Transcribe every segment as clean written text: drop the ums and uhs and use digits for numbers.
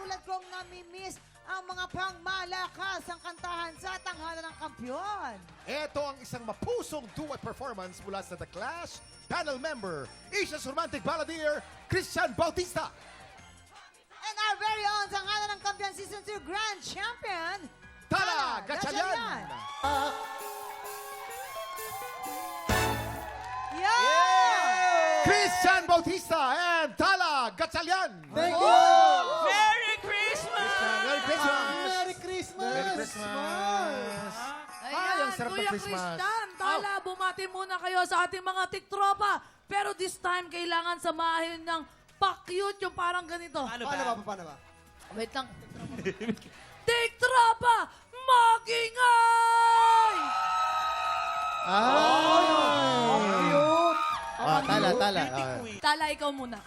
katulad kong nami-miss ang mga pangmalakas ang kantahan sa tanghalan ng kampyon. Ito ang isang mapusong duet performance mula sa The Clash panel member, Asia's romantic balladeer, Christian Bautista. And our very own tanghalan ng kampyon Season 2 Grand Champion, Tala Gatchalian! Yeah! Christian Bautista and Tala Gatchalian! Thank you! Merry Christmas! Merry Christmas! Merry Christmas! Merry Christmas! Ay, ang sarap ng Kuya Christmas. Christian, Tala, bumati muna kayo sa ating mga tiktropa. Pero this time, kailangan samahin ng pa-cute yung parang ganito. Paano Paano ba? Wait lang. Tiktropa, magingay! Tala. Tala, ikaw muna.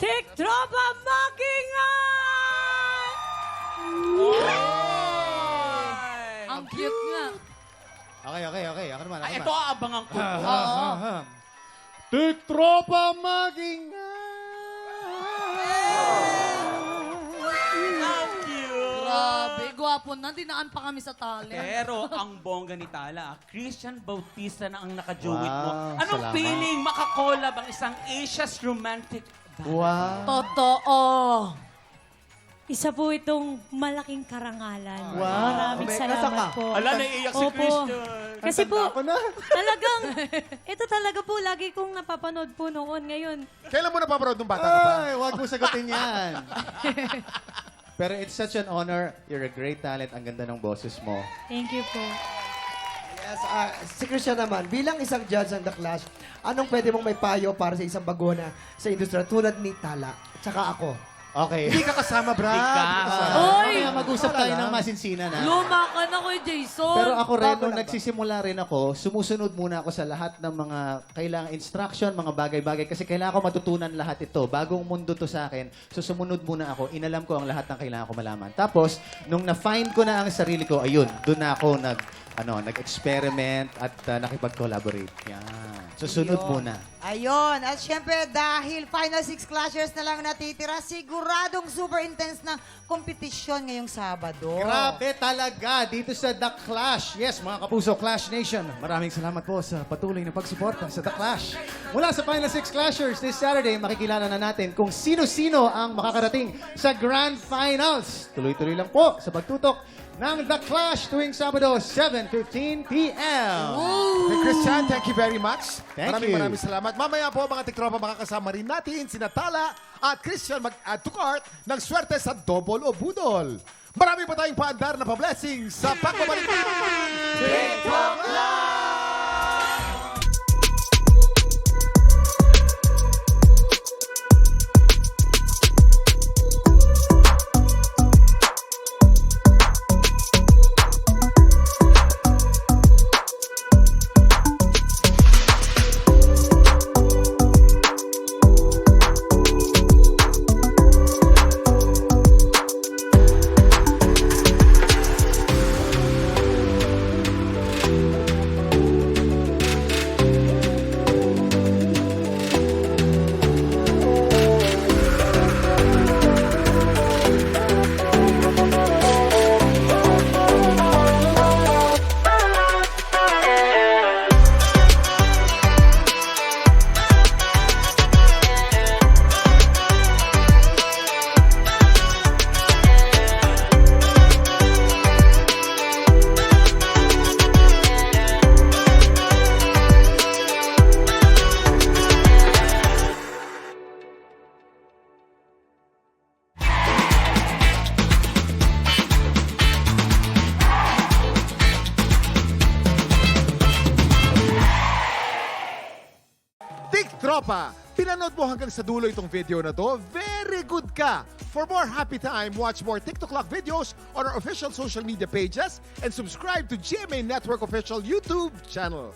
Tiktropa, magingay! Ang cute nga. Okay. Ako naman. Ay, ito aabangan ko. Tiktropa maging How cute! Grabe, gwapo na. Dinaan pa kami sa talent. Pero ang bongga ni Tala, Christian Bautista na ang nakajoit mo. Wow, Anong salamat. feeling makakolab ang isang Asia's romantic Wow. Totoo. Isa po itong malaking karangalan. Wow. Maraming salamat po. Ala, naiiyak si Opo. Christian. Kasi po, Ako na. talagang, ito talaga po, lagi kong napapanood po noon. Ngayon, Kailan mo napapanood nung bata ka pa? Ay, wag mo sagutin yan. Pero it's such an honor. You're a great talent. Ang ganda ng boses mo. thank you po. Yes, si Christian naman, bilang isang judge ng The Clash, anong pwede mong may payo para sa isang bagona sa industriya tulad ni Tala at saka ako? Okay. Hindi ka kasama, Brad. Oy! Kaya mag-usap tayo ng masinsinan, ha? Luma ka na kay Jason. Pero ako rin, Bago nung lang ba? nagsisimula rin ako, sumusunod muna ako sa lahat ng mga kailangan instruction, mga bagay-bagay. Kasi kailangan ko matutunan lahat ito. Bagong mundo to sa akin. So sumunod muna ako. Inalam ko ang lahat ng kailangan ko malaman. Tapos, nung na-find ko na ang sarili ko, ayun, doon na ako nag-experiment at nakipag-collaborate. Yan. Susunod muna. Ayun. At syempre, dahil Final 6 Clashers na lang natitira, siguradong super intense na kompetisyon ngayong Sabado. Grabe talaga dito sa The Clash. Yes, mga kapuso, Clash Nation. Maraming salamat po sa patuloy na pagsuporta sa The Clash. Mula sa Final 6 Clashers this Saturday, makikilala na natin kung sino-sino ang makakarating sa Grand Finals. Tuloy-tuloy lang po sa pagtutok ng The Clash tuwing Sabado, 7:15 p.m. Hey, Christian, thank you very much. Thank you. Maraming salamat. Mamaya po, mga tiktropa, makakasama rin natin sina Tala at Christian mag-add to cart ng swerte sa double o budol. Marami pa tayong paandar na pa-blessing sa pagbabalik. TikTok Live! Tropa, pinanood mo hanggang sa dulo itong video na to? Very good ka! For more happy time, watch more TikTok Clock videos on our official social media pages and subscribe to GMA Network official YouTube channel.